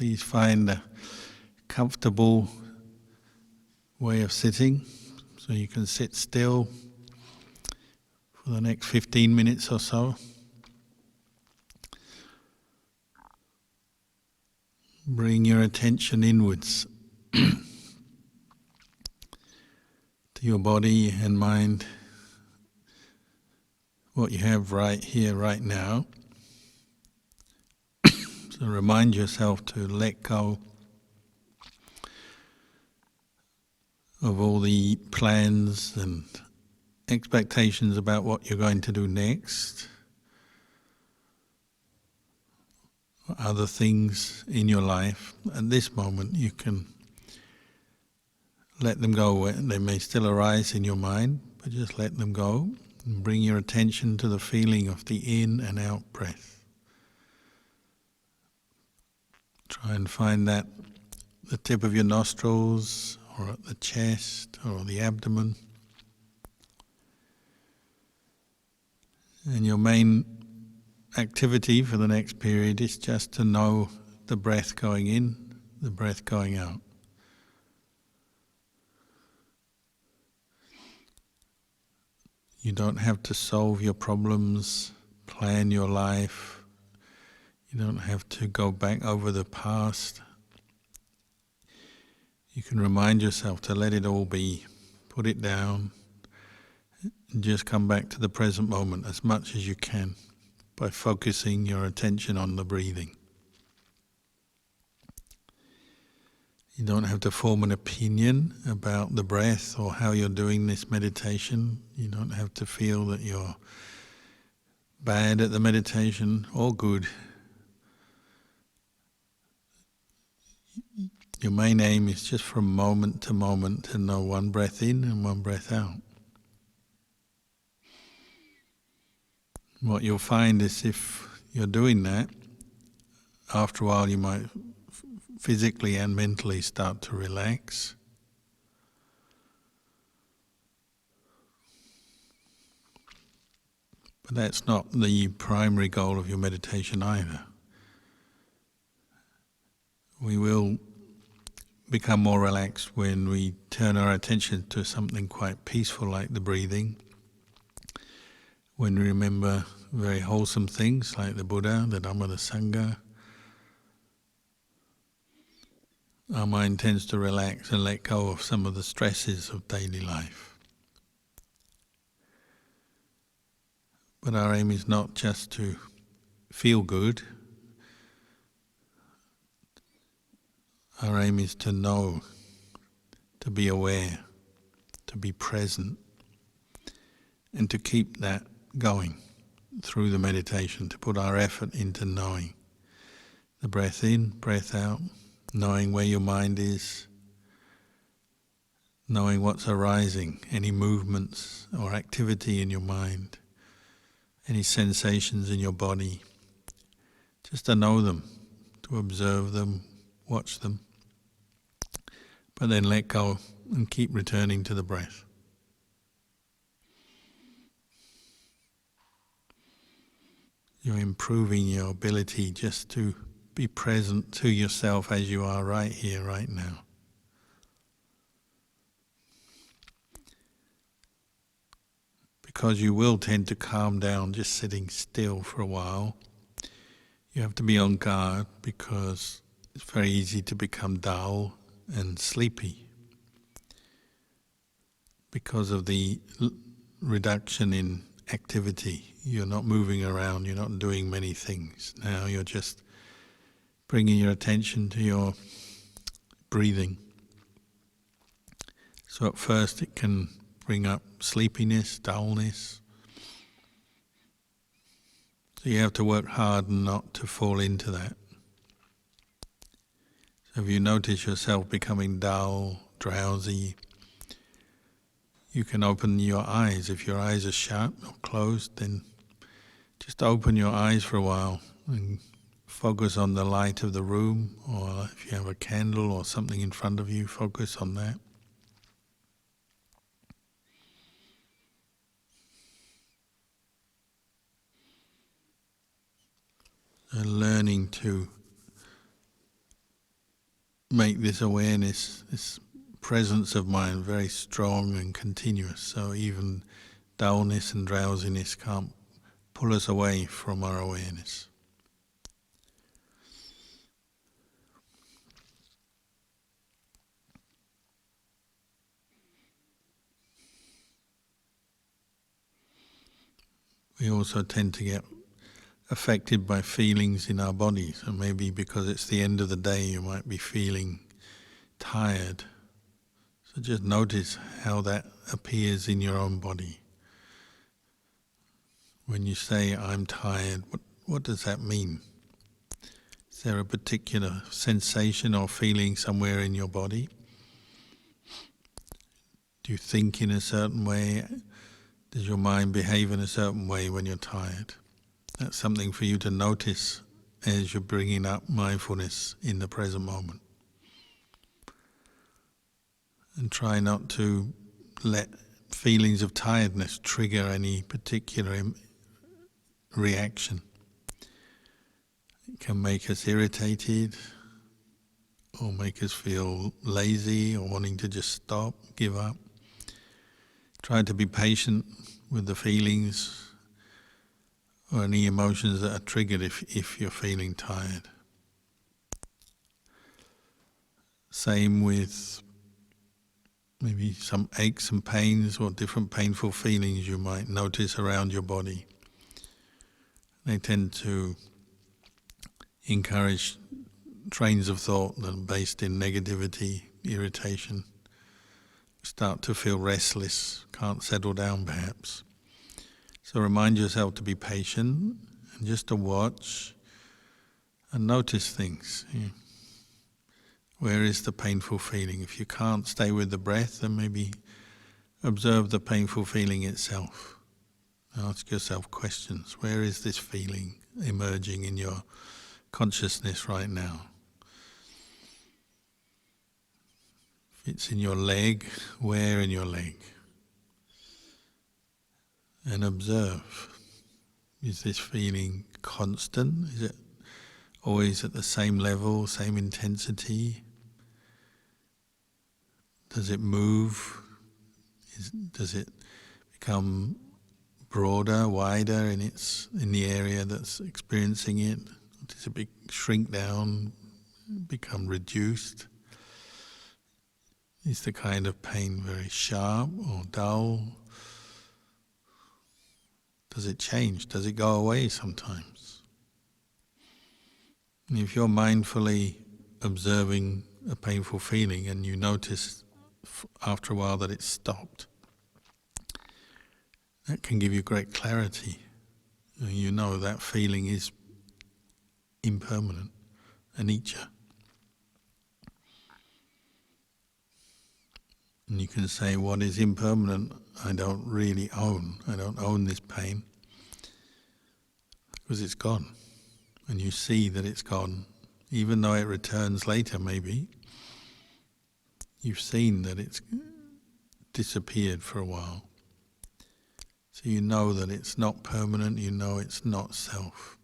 please find a comfortable way of sitting so you can sit still for the next 15 minutes or so. Bring your attention inwards to your body and mind, what you have right here, right now. So remind yourself to let go of all the plans and expectations about what you're going to do next, or other things in your life. At this moment, you can let them go. They may still arise in your mind, but just let them go and bring your attention to the feeling of the in and out breath. Try and find that at the tip of your nostrils, or at the chest, or the abdomen. And your main activity for the next period is just to know the breath going in, the breath going out. You don't have to solve your problems, plan your life. You don't have to go back over the past. You can remind yourself to let it all be, put it down, and just come back to the present moment as much as you can by focusing your attention on the breathing. You don't have to form an opinion about the breath or how you're doing this meditation. You don't have to feel that you're bad at the meditation or good. Your main aim is just from moment to moment to know one breath in and one breath out. What you'll find is if you're doing that, after a while you might physically and mentally start to relax. But that's not the primary goal of your meditation either. We will become more relaxed when we turn our attention to something quite peaceful like the breathing. When we remember very wholesome things like the Buddha, the Dhamma, the Sangha, our mind tends to relax and let go of some of the stresses of daily life. But our aim is not just to feel good. Our aim is to know, to be aware, to be present, and to keep that going through the meditation, to put our effort into knowing the breath in, breath out, knowing where your mind is, knowing what's arising, any movements or activity in your mind, any sensations in your body, just to know them, to observe them, watch them, but then let go and keep returning to the breath. You're improving your ability just to be present to yourself as you are right here, right now. Because you will tend to calm down just sitting still for a while. You have to be on guard because it's very easy to become dull and sleepy because of the reduction in activity. You're not moving around, you're not doing many things. Now you're just bringing your attention to your breathing. So at first it can bring up sleepiness, dullness. So you have to work hard not to fall into that. So if you notice yourself becoming dull, drowsy, you can open your eyes. If your eyes are shut or closed, then just open your eyes for a while and focus on the light of the room, or if you have a candle or something in front of you, focus on that. And learning to make this awareness, this presence of mind very strong and continuous, so even dullness and drowsiness can't pull us away from our awareness. We also tend to get affected by feelings in our bodies, and maybe because it's the end of the day you might be feeling tired. So just notice how that appears in your own body. When you say, I'm tired, what does that mean? Is there a particular sensation or feeling somewhere in your body? Do you think in a certain way? Does your mind behave in a certain way when you're tired? That's something for you to notice as you're bringing up mindfulness in the present moment. And try not to let feelings of tiredness trigger any particular reaction. It can make us irritated, or make us feel lazy, or wanting to just stop, give up. Try to be patient with the feelings or any emotions that are triggered if you're feeling tired. Same with maybe some aches and pains or different painful feelings you might notice around your body. They tend to encourage trains of thought that are based in negativity, irritation. Start to feel restless, can't settle down perhaps. So remind yourself to be patient and just to watch and notice things. Yeah. Where is the painful feeling? If you can't stay with the breath, then maybe observe the painful feeling itself. Ask yourself questions. Where is this feeling emerging in your consciousness right now? If it's in your leg, where in your leg? And observe. Is this feeling constant? Is it always at the same level, same intensity? Does it move? Does it become broader, wider in the area that's experiencing it? Does it shrink down, become reduced? Is the kind of pain very sharp or dull? Does it change? Does it go away sometimes? And if you're mindfully observing a painful feeling and you notice after a while that it's stopped, that can give you great clarity. You know that feeling is impermanent, anicca. And you can say, what is impermanent, I don't really own. I don't own this pain. Because it's gone. And you see that it's gone. Even though it returns later maybe, you've seen that it's disappeared for a while. So you know that it's not permanent, you know it's not self.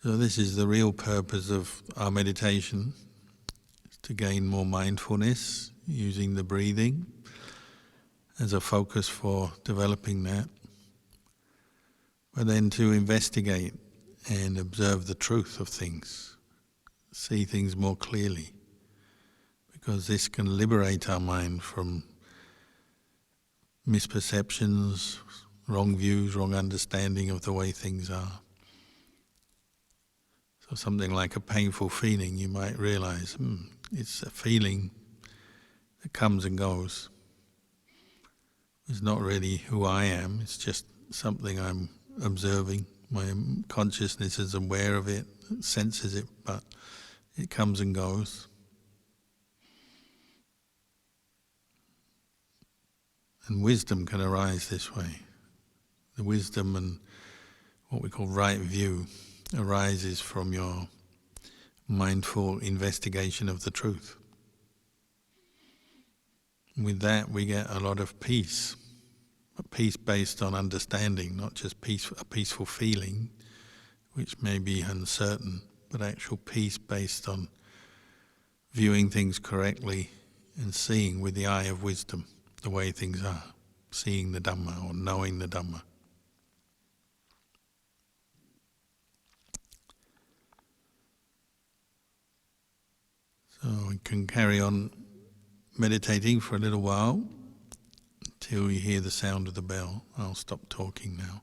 So this is the real purpose of our meditation, is to gain more mindfulness, using the breathing as a focus for developing that, but then to investigate and observe the truth of things, see things more clearly, because this can liberate our mind from misperceptions, wrong views, wrong understanding of the way things are. So something like a painful feeling, you might realize, it's a feeling that comes and goes. It's not really who I am, it's just something I'm observing. My consciousness is aware of it, senses it, but it comes and goes. And wisdom can arise this way. The wisdom and what we call right view arises from your mindful investigation of the truth. With that we get a lot of peace. But peace based on understanding, not just a peaceful feeling, which may be uncertain, but actual peace based on viewing things correctly and seeing with the eye of wisdom the way things are, seeing the Dhamma or knowing the Dhamma. So we can carry on meditating for a little while until we hear the sound of the bell. I'll stop talking now.